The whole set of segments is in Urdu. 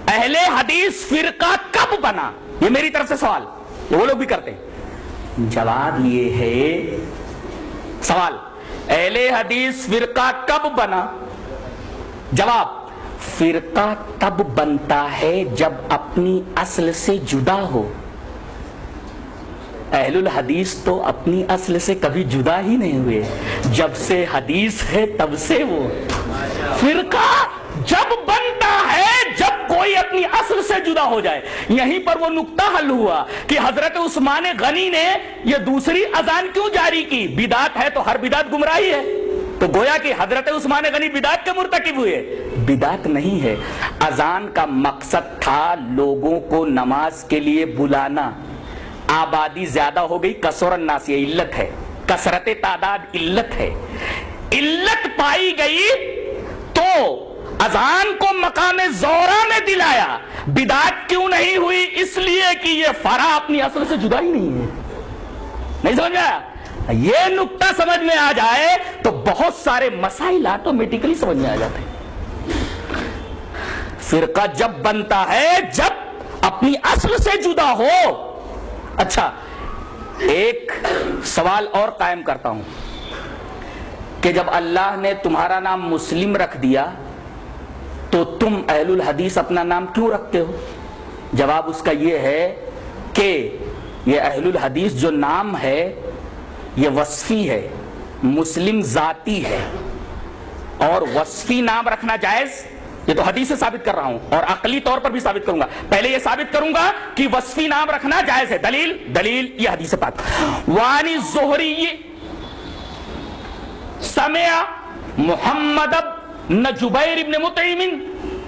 اہل حدیث فرقہ کب بنا؟ یہ میری طرف سے سوال، یہ وہ لوگ بھی کرتے ہیں۔ جواب یہ ہے، سوال اہل حدیث فرقہ کب بنا؟ جواب، فرقہ تب بنتا ہے جب اپنی اصل سے جدا ہو۔ اہل الحدیث تو اپنی اصل سے کبھی جدا ہی نہیں ہوئے، جب سے حدیث ہے تب سے وہ۔ فرقہ جب بنتا ہے جب کوئی اپنی اصل سے جدا ہو جائے۔ یہیں پر وہ نقطہ حل ہوا کہ حضرت عثمان غنی نے یہ دوسری اذان کیوں جاری کی؟ بدعت ہے تو ہر بدعت گمراہی ہے، تو گویا کہ حضرت عثمان غنی بدعت کے مرتکب ہوئے۔ بدعت نہیں ہے، اذان کا مقصد تھا لوگوں کو نماز کے لیے بلانا۔ آبادی زیادہ ہو گئی، کثر الناس، یہ علت ہے، کثرت تعداد علت ہے، علت پائی گئی تو اذان کو مقام زورا میں دلایا۔ بدعت کیوں نہیں ہوئی؟ اس لیے کہ یہ فرع اپنی اصل سے جدا ہی نہیں ہے۔ نہیں سمجھ میں آیا؟ یہ نقطہ سمجھ میں آ جائے تو بہت سارے مسائل آٹومیٹکلی سمجھ میں آ جاتے ہیں۔ فرقہ جب بنتا ہے جب اپنی اصل سے جدا ہو۔ اچھا، ایک سوال اور قائم کرتا ہوں کہ جب اللہ نے تمہارا نام مسلم رکھ دیا تو تم اہل الحدیث اپنا نام کیوں رکھتے ہو؟ جواب اس کا یہ ہے کہ یہ اہل الحدیث جو نام ہے یہ وصفی ہے، مسلم ذاتی ہے، اور وصفی نام رکھنا جائز، یہ تو حدیث سے ثابت کر رہا ہوں اور عقلی طور پر بھی ثابت کروں گا۔ پہلے یہ ثابت کروں گا کہ وصفی نام رکھنا جائز ہے۔ دلیل یہ حدیث پاک، وانی الزہری سمع محمد بن جبیر بن مطعم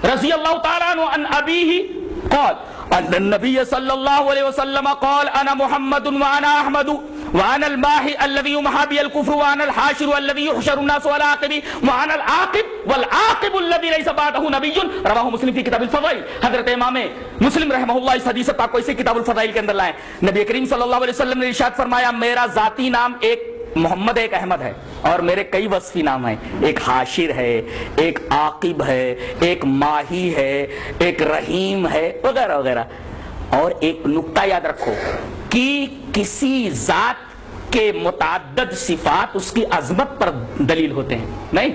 رضی اللہ تعالیٰ عنہ عن ابیہ قال ان النبی صلی اللہ علیہ وسلم قال انا محمد وانا احمد وانا الماحی الذی یمحى بی الکفر وانا الحاشر الذی یحشر الناس على عقبی وانا العاقب والعاقب الذی لیس بعدہ نبی، رواہ مسلم فی کتاب الفضائل۔ حضرت امام مسلم رحمہ اللہ اس حدیث پاک کو اسی کتاب الفضائل کے اندر لائیں۔ نبی کریم صلی اللہ علیہ وسلم نے ارشاد فرمایا، میرا ذاتی نام ایک محمد ایک احمد ہے، اور میرے کئی وصفی نام ہیں، ایک حاشر ہے، ایک عاقب ہے، ایک ماہی ہے، ایک رحیم ہے، وغیرہ وغیرہ۔ اور ایک نقطہ یاد رکھو کہ کسی ذات کے متعدد صفات اس کی عظمت پر دلیل ہوتے ہیں، نہیں؟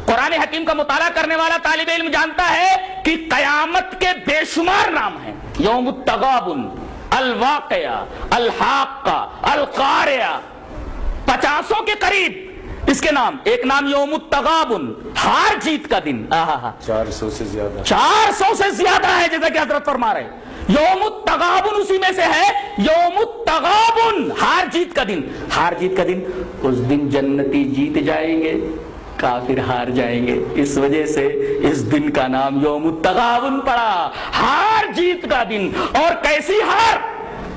قرآن حکیم کا مطالعہ کرنے والا طالب علم جانتا ہے کہ قیامت کے بے شمار نام ہیں، یوم التغابن، الواقعہ، الحاقہ، القارعہ، 50 کے قریب اس کے نام۔ ایک نام یوم التغابن، ہار جیت کا دن، 400 سے زیادہ، 400 سے زیادہ ہے، جیسا کہ حضرت فرما رہے ہیں۔ یوم التغابن اسی میں سے ہے، یوم التغابن، ہار جیت کا دن۔ ہار جیت کا دن، اس دن جنتی جیت جائیں گے، کافر ہار جائیں گے، اس وجہ سے اس دن کا نام یوم التغابن پڑا، ہار جیت کا دن۔ اور کیسی ہار؟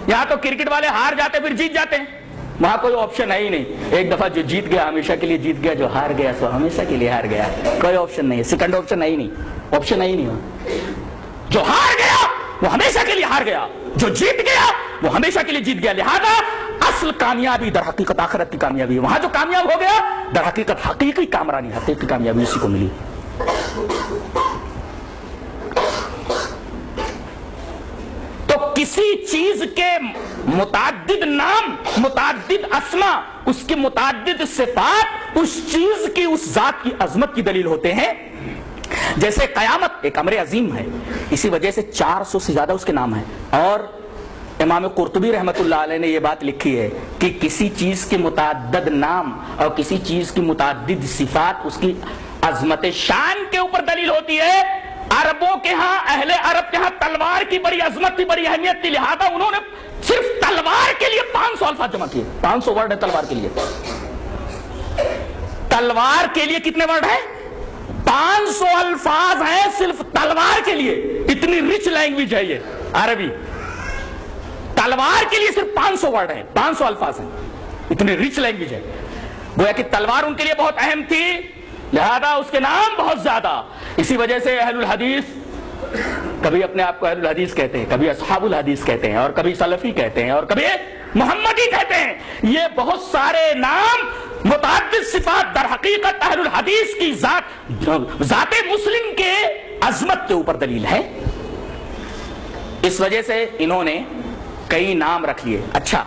یہاں تو کرکٹ والے ہار جاتے پھر جیت جاتے ہیں، وہاں کوئی آپشن ہے ہی نہیں۔ ایک دفعہ جو جیت گیا ہمیشہ کے لیے جیت گیا، جو ہار گیا سو ہمیشہ کے لیے ہار گیا، کوئی آپشن نہیں ہے، سیکنڈ آپشن ہے ہی نہیں، آپشن ہے ہی نہیں۔ جو ہار گیا وہ ہمیشہ کے لیے ہار گیا، جو جیت گیا وہ ہمیشہ کے لیے جیت گیا۔ لہذا اصل کامیابی در حقیقت آخرت کی کامیابی ہے، وہاں جو کامیاب ہو گیا در حقیقت حقیقی کامرانی، حقیقی کامیابی اسی کو ملی۔ تو کسی چیز کے متعدد نام، متعدد اسما، اس کی متعدد صفات اس چیز کی، اس ذات کی عظمت کی دلیل ہوتے ہیں۔ جیسے قیامت ایک امر عظیم ہے، اسی وجہ سے 400 سے زیادہ اس کے نام ہیں۔ اور امام قرطبی رحمت اللہ علیہ نے یہ بات لکھی ہے کہ کسی چیز کے متعدد نام اور کسی چیز کی متعدد صفات اس کی عظمت شان کے اوپر دلیل ہوتی ہے۔ عربوں کے ہاں، اہل عرب کے ہاں تلوار کی بڑی عظمت تھی، بڑی اہمیت تھی، لہذا انہوں نے صرف تلوار کے لیے 500 الفاظ جمع کیے۔ 500 ورڈ ہے تلوار کے لیے۔ تلوار کے لیے کتنے ورڈ ہیں؟ 500 الفاظ ہیں صرف تلوار کے لیے۔ اتنی رچ لینگویج ہے یہ عربی، تلوار کے لیے صرف 500 ورڈ ہیں، 500 الفاظ ہیں، اتنی رچ لینگویج ہے۔ گویا کہ تلوار ان کے لیے بہت اہم تھی، لہذا اس کے نام بہت زیادہ۔ اسی وجہ سے اہل الحدیث کبھی اپنے آپ کو اہل الحدیث کہتے ہیں، کبھی اصحاب الحدیث کہتے ہیں، اور کبھی سلفی کہتے ہیں، اور کبھی محمدی کہتے ہیں۔ یہ بہت سارے نام، متعدد صفات در حقیقت اہل الحدیث کی ذات مسلم کے عظمت کے اوپر دلیل ہے۔ اس وجہ سے انہوں نے کئی نام رکھ لیے. اچھا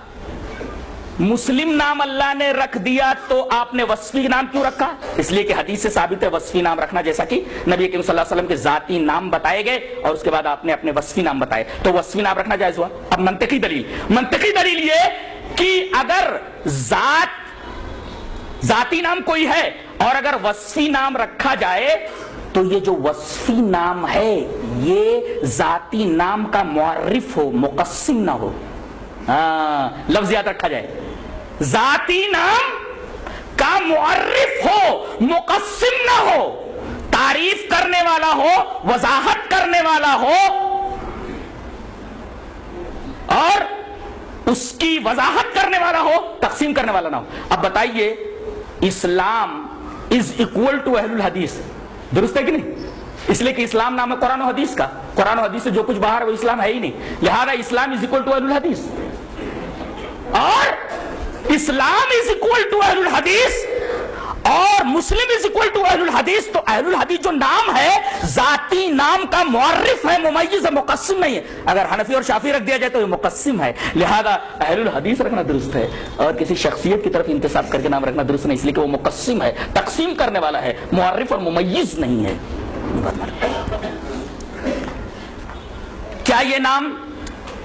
مسلم نام اللہ نے رکھ دیا تو آپ نے وصفی نام کیوں رکھا؟ اس لیے کہ حدیث سے ثابت ہے وصفی نام رکھنا، جیسا کہ نبی کریم صلی اللہ علیہ وسلم کے ذاتی نام بتائے گئے اور اس کے بعد آپ نے اپنے وصفی نام بتائے، تو وصفی نام رکھنا جائز ہوا. اب منطقی دلیل یہ کہ اگر ذاتی نام کوئی ہے اور اگر وصفی نام رکھا جائے تو یہ جو وصفی نام ہے یہ ذاتی نام کا معرف ہو، مقسم نہ ہو. لفظ یاد رکھا جائے، ذاتی نام کا معرف ہو، مقسم نہ ہو، تعریف کرنے والا ہو، وضاحت کرنے والا ہو اور اس کی وضاحت کرنے والا ہو، تقسیم کرنے والا نہ ہو. اب بتائیے اسلام از اکول ٹو اہل الحدیث، درست ہے کہ نہیں؟ اس لیے کہ اسلام نام ہے قرآن و حدیث کا، قرآن و حدیث سے جو کچھ باہر ہے وہ اسلام ہے ہی نہیں، لہذا اسلام از اکول ٹو اہل الحدیث. اور اسلام از اکول ٹو اہل الحدیث اور مسلم از اکول ٹو اہل الحدیث، تو اہل الحدیث جو نام ہے ذاتی نام کا معرف ہے، ممیز ہے، مقسم نہیں ہے. اگر حنفی اور شافعی رکھ دیا جائے تو یہ مقسم ہے، لہذا اہل الحدیث رکھنا درست ہے اور کسی شخصیت کی طرف انتساب کر کے نام رکھنا درست نہیں، اس لیے کہ وہ مقسم ہے، تقسیم کرنے والا ہے، معرف اور ممیز نہیں ہے. کیا یہ نام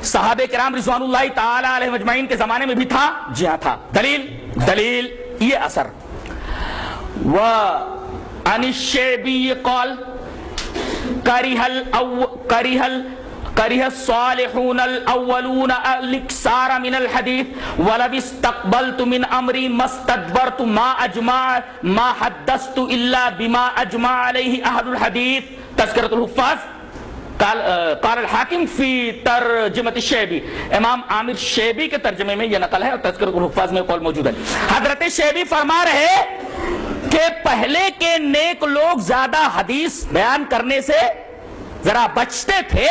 صحابہ کرام رضوان اللہ تعالی علیہم اجمعین کے زمانے میں بھی تھا؟ جی ہاں تھا. دلیل یہ اثر وَعَنِ الشَّيْبِيِّ قَالَ كَرِهَ الصَّالِحُونَ الْأَوَّلُونَ الْإِكْثَارَ مِنَ الْحَدِيثِ وَلَوِ اسْتَقْبَلْتُ مِنْ أَمْرِي مَا اسْتَدْبَرْتُ مَا حَدَّثْتُ إِلَّا بِمَا أَجْمَعَ عَلَيْهِ أَهْلُ الْحَدِيثِ. تذکرۃ الحفاظ قال الحاکم فی ترجمۃ الشیبی، امام عامر شیبی کے ترجمے میں یہ نقل ہے اور تذکرۃ الحفاظ میں قول موجود ہے. حضرت شیبی فرما رہے کہ پہلے کے نیک لوگ زیادہ حدیث بیان کرنے سے ذرا بچتے تھے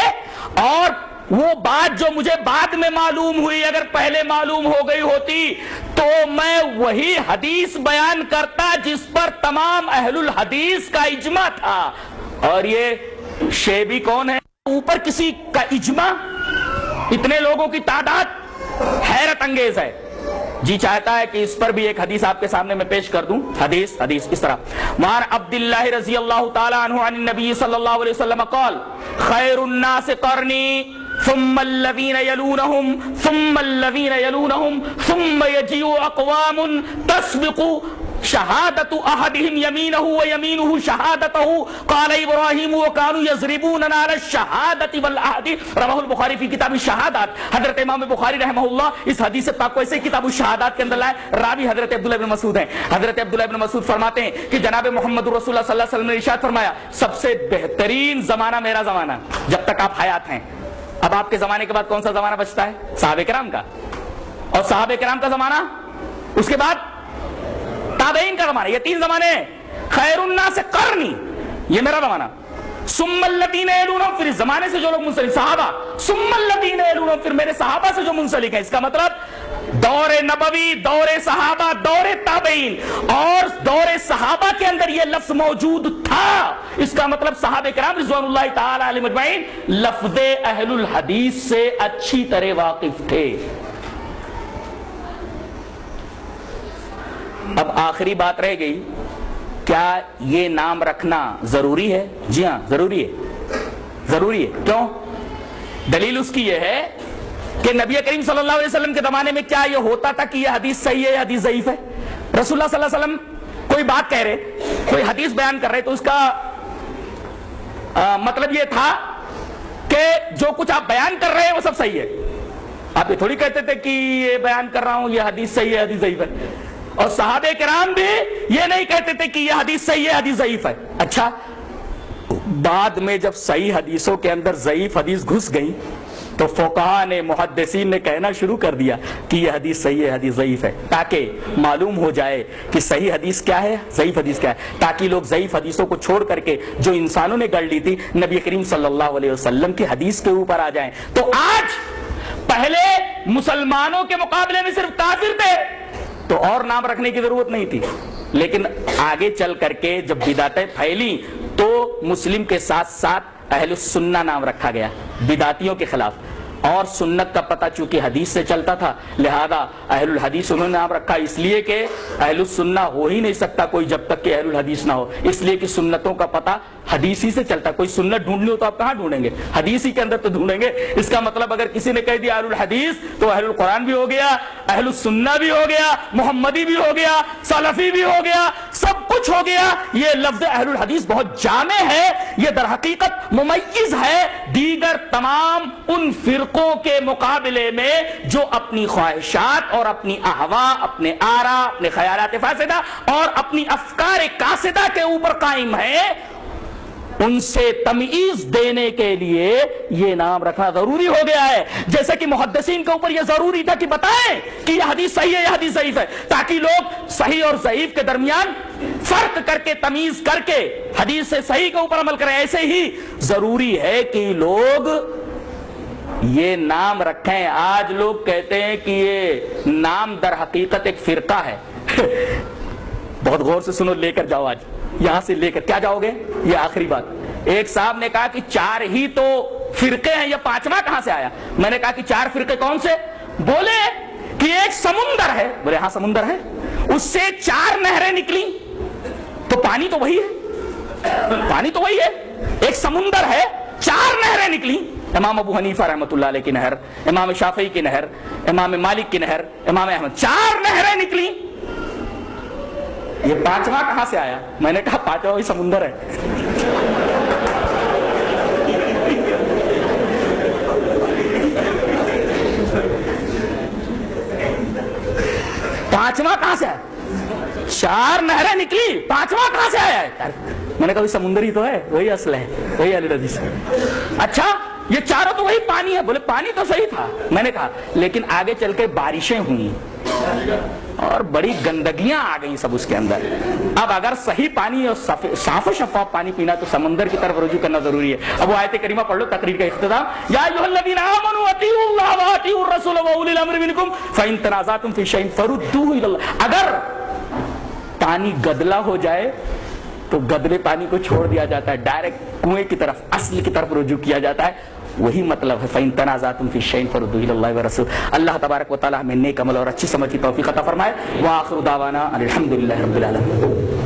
اور وہ بات جو مجھے بعد میں معلوم ہوئی اگر پہلے معلوم ہو گئی ہوتی تو میں وہی حدیث بیان کرتا جس پر تمام اہل الحدیث کا اجماع تھا. اور یہ شیبی کون ہے؟ اوپر کسی کا اجماع، اتنے لوگوں کی تعداد حیرت انگیز ہے. جی چاہتا ہے کہ اس پر بھی ایک حدیث آپ کے سامنے میں پیش کر دوں. حدیث اس طرح وعن عبداللہ رضی اللہ تعالی عنہ عن النبی صلی اللہ علیہ وسلم قال خیر الناس قرنی ثم الذین یلونہم ثم الذین یلونہم ثم یجیء اقوام تسبق شہادت احدہم یمینہ ویمینہ شہادتہ قال ابراہیم وکانوا یضربوننا علی الشہادت والعہد. رواہ البخاری فی کتاب الشہادات. حضرت امام بخاری رحمہ اللہ اس حدیث پاک کو ایسے کتاب الشہادات کے اندر لائے. راوی حضرت عبداللہ ابن مسعود ہیں. حضرت عبداللہ ابن مسعود فرماتے ہیں کہ جناب محمد رسول اللہ صلی اللہ علیہ وسلم نے ارشاد فرمایا سب سے بہترین زمانہ میرا زمانہ جب تک آپ حیات ہیں. اب آپ کے زمانے کے بعد کون سا زمانہ بچتا ہے؟ صحابہ کرام کا. اور صحابہ کرام کا زمانہ، اس کے بعد تابعین کا زمانہ. یہ تین زمانے ہیں. خیر الناس قرنی، یہ میرا زمانہ. ثم الذین یلونہم، پھر اس زمانے سے جو لوگ منسلک صحابہ. ثم الذین یلونہم، پھر میرے صحابہ سے جو منسلک ہیں. اس کا مطلب دور نبوی، دور صحابہ، دور تابعین اور دور صحابہ کے اندر یہ لفظ موجود تھا. اس کا مطلب صحابہ کرام رضوان اللہ تعالی علیہم اجمعین لفظ اہل الحدیث سے اچھی طرح واقف تھے. اب آخری بات رہ گئی، کیا یہ نام رکھنا ضروری ہے؟ جی ہاں ضروری ہے. ضروری ہے. کیوں؟ دلیل اس کی یہ ہے کہ نبی کریم صلی اللہ علیہ وسلم کے زمانے میں کیا یہ ہوتا تھا کہ یہ حدیث صحیح ہے یا حدیث ضعیف ہے؟ رسول اللہ صلی اللہ علیہ وسلم کوئی بات کہہ رہے، کوئی حدیث بیان کر رہے تو اس کا مطلب یہ تھا کہ جو کچھ آپ بیان کر رہے ہیں وہ سب صحیح ہے. آپ یہ تھوڑی کہتے تھے کہ یہ بیان کر رہا ہوں یہ حدیث صحیح ہے حدیث ضعیف ہے. اور صحابہ کرام بھی یہ نہیں کہتے تھے کہ یہ حدیث صحیح ہے حدیث ضعیف ہے. اچھا بعد میں جب صحیح حدیثوں کے اندر ضعیف حدیث گھس گئی تو فقہاء نے، محدثین نے کہنا شروع کر دیا کہ یہ حدیث صحیح ہے حدیث ضعیف ہے، تاکہ معلوم ہو جائے کہ صحیح حدیث کیا ہے ضعیف حدیث کیا ہے، تاکہ لوگ ضعیف حدیثوں کو چھوڑ کر کے جو انسانوں نے گڑھ لی تھی نبی کریم صلی اللہ علیہ وسلم کی حدیث کے اوپر آ جائیں. تو آج پہلے مسلمانوں کے مقابلے میں صرف کافر تھے تو اور نام رکھنے کی ضرورت نہیں تھی، لیکن آگے چل کر کے جب بدعتیں پھیلی تو مسلم کے ساتھ ساتھ اہل السنہ نام رکھا گیا بدعتیوں کے خلاف، اور سنت کا پتہ چونکہ حدیث سے چلتا تھا لہذا اہل الحدیث انہوں نے نام رکھا، اس لیے کہ اہل السنہ ہو ہی نہیں سکتا کوئی جب تک کہ اہل الحدیث نہ ہو، اس لیے کہ سنتوں کا پتہ حدیث ہی سے چلتا، کوئی سنت ڈھونڈنی ہو تو آپ کہاں ڈھونڈیں گے؟ حدیث ہی کے اندر تو ڈھونڈیں گے۔ اس کا مطلب اگر کسی نے کہہ دیا اہل الحدیث تو اہل القرآن بھی ہو گیا، اہل السنہ بھی ہو گیا، محمدی بھی ہو گیا، سلفی بھی ہو گیا، سب کچھ ہو گیا۔ یہ لفظ اہل الحدیث بہت جامع ہے، یہ در حقیقت ممیز ہے دیگر تمام ان فرقوں کے مقابلے میں جو اپنی خواہشات اور اپنی اہوا، اپنے آراء، اپنے خیالات فاسدہ اور اپنی افکار قاصدہ کے اوپر قائم ہے۔ ان سے تمیز دینے کے لیے یہ نام رکھنا ضروری ہو گیا ہے، جیسے کہ محدثین کے اوپر یہ ضروری تھا کہ بتائیں کہ یہ حدیث صحیح ہے، یہ حدیث ضعیف ہے، تاکہ لوگ صحیح اور ضعیف کے درمیان فرق کر کے تمیز کر کے حدیث سے صحیح کے اوپر عمل کریں۔ ایسے ہی ضروری ہے کہ لوگ یہ نام رکھیں۔ آج لوگ کہتے ہیں کہ یہ نام در حقیقت ایک فرقہ ہے۔ بہت غور سے سنو، لے کر جاؤ، آج یہاں سے لے کر کیا جاؤ گے؟ یہ آخری بات۔ ایک صاحب نے کہا کہ 4 ہی تو فرقے ہیں، یہ 5واں کہاں سے آیا؟ میں نے کہا کہ 4 فرقے کون سے؟ بولے کہ ایک سمندر ہے۔ بولے ہاں سمندر ہے، اس سے 4 نہریں نکلی، تو پانی تو وہی ہے، پانی تو وہی ہے۔ ایک سمندر ہے، 4 نہریں نکلی، امام ابو حنیفہ رحمۃ اللہ علیہ کی نہر، امام شافعی کی نہر، امام مالک کی نہر، امام احمد، 4 نہریں نکلی، یہ 5واں کہاں سے آیا؟ میں نے کہا 5واں وہی سمندر ہے۔ پانچواں کہاں سے آیا؟ 4 نہریں نکلی، 5واں کہاں سے آیا ہے؟ میں نے کہا وہی سمندر ہی تو ہے، وہی اصل ہے، وہی اہل حدیث ہے۔ اچھا یہ چاروں تو وہی پانی ہے۔ بولے پانی تو صحیح تھا۔ میں نے کہا لیکن آگے چل کے بارشیں ہوئی اور بڑی گندگیاں آ گئیں سب اس کے اندر۔ اب اگر صحیح پانی اور صاف و شفاف پانی پینا تو سمندر کی طرف رجوع کرنا ضروری ہے۔ اب وہ آیت کریمہ پڑھ لو، تقریر کا اختتام، یا ایھا الذین آمنوا اطیعوا اللہ واطیعوا الرسول واولی الامر منکم فان تنازعتم فی شیء فردوہ الی اللہ۔ اگر پانی گدلا ہو جائے تو گدلے پانی کو چھوڑ دیا جاتا ہے، ڈائریکٹ کنویں کی طرف، اصل کی طرف رجوع کیا جاتا ہے۔ وہی مطلب ہے فَإِن تَنَازَعْتُمْ فِي شَيْءٍ فَرُدُّوهُ إِلَى اللَّهِ وَالرَّسُولِ۔ اللہ تبارک و تعالی ہمیں نیک عمل اور اچھی سمجھ کی توفیق عطا فرمائے۔ وآخر دعوانا الحمد للہ رب العالمین۔